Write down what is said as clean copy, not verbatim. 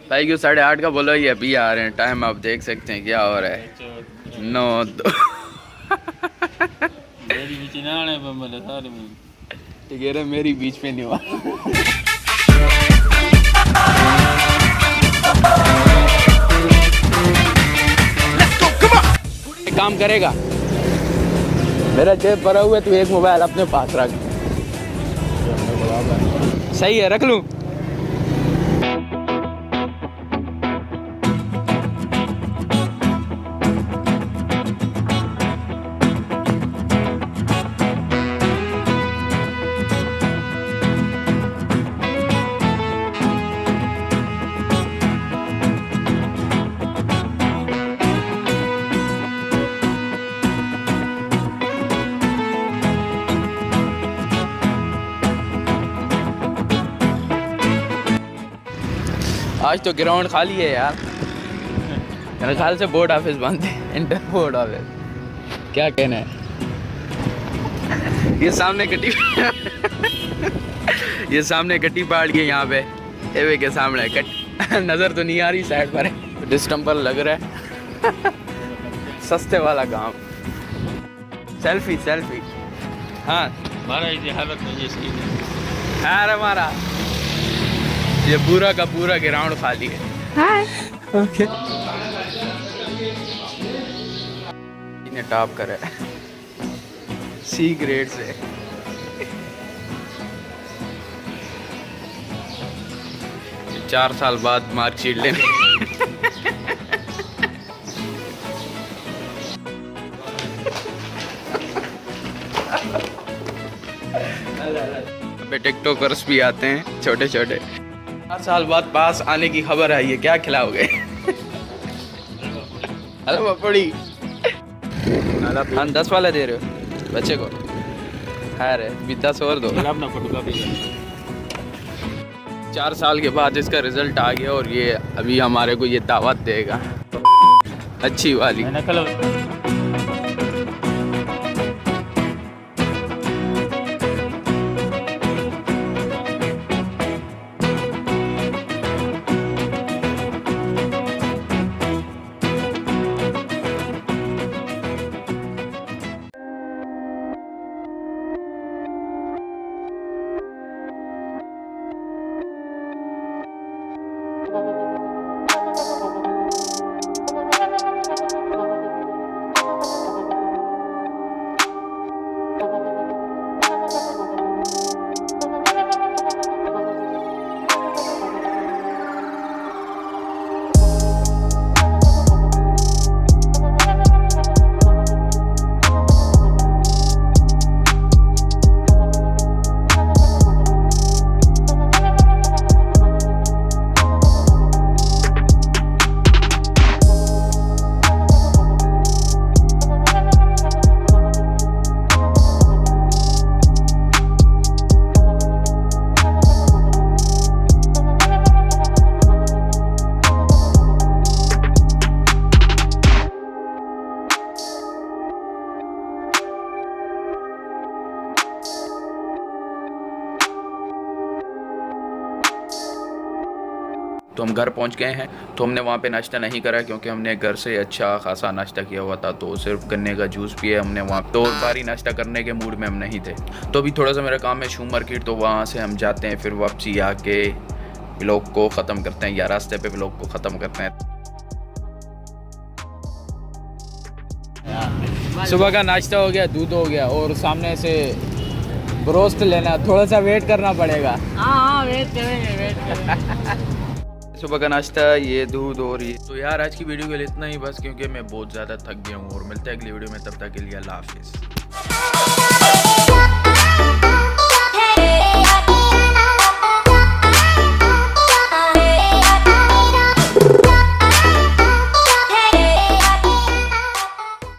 भाई क्यों 8:30 का बोलो, ये अभी आ रहे हैं। टाइम आप देख सकते हैं क्या हो रहा है। 9:02 ठीक है, मेरी बीच में नहीं हुआ। एक काम करेगा, मेरा जेब भरा हुआ है, तू एक मोबाइल अपने पास रख। सही है, रख लूं। आज तो ग्राउंड खाली है यार। मेरे ख्याल से बोर्ड ऑफिस बंद है, इंटर बोर्ड ऑफिस। क्या कहना है। ये सामने कटी ये सामने कटी पहाड़ की, यहाँ पे एवे के सामने कट नज़र तो नहीं आ रही, साइड पर है। डिस्टम्पर लग रहा है। सस्ते वाला काम। Selfie selfie. हाँ हमारा ये हालत नहीं है, सही नहीं है हमारा। ये पूरा का पूरा ग्राउंड खाली है। हाय ओके। इन्हें टॉप करा है सी ग्रेड से। चार साल बाद मार्कशीट लेने। अबे टिकटॉकर्स भी आते हैं छोटे छोटे। 4 साल बाद पास आने की खबर आई है, क्या खिलाओगे। अरे पपड़ी 10 वाला दे रहे हो बच्चे को। है 10 और दो। 4 साल के बाद इसका रिजल्ट आ गया और ये अभी हमारे को ये दावत देगा अच्छी वाली। तो हम घर पहुंच गए हैं। तो हमने वहाँ पे नाश्ता नहीं करा क्योंकि हमने घर से अच्छा खासा नाश्ता किया हुआ था, तो सिर्फ गन्ने का जूस पिए हमने वहाँ। तो भारी नाश्ता करने के मूड में हम नहीं थे। तो अभी थोड़ा सा मेरा काम है शू मार्केट, तो वहाँ से हम जाते हैं, फिर वापसी आके व्लॉग को ख़त्म करते हैं या रास्ते पे व्लॉग को ख़त्म करते हैं। सुबह का नाश्ता हो गया, दूध हो गया और सामने से ब्रोस्ट लेना, थोड़ा सा वेट करना पड़ेगा। हाँ वेट करेंगे। सुबह का नाश्ता, ये दूध और ये। तो यार आज की वीडियो के लिए इतना ही बस, क्योंकि मैं बहुत ज़्यादा थक गया हूँ। और मिलते हैं अगली वीडियो में, तब तक के लिए अल्लाह हाफिज़।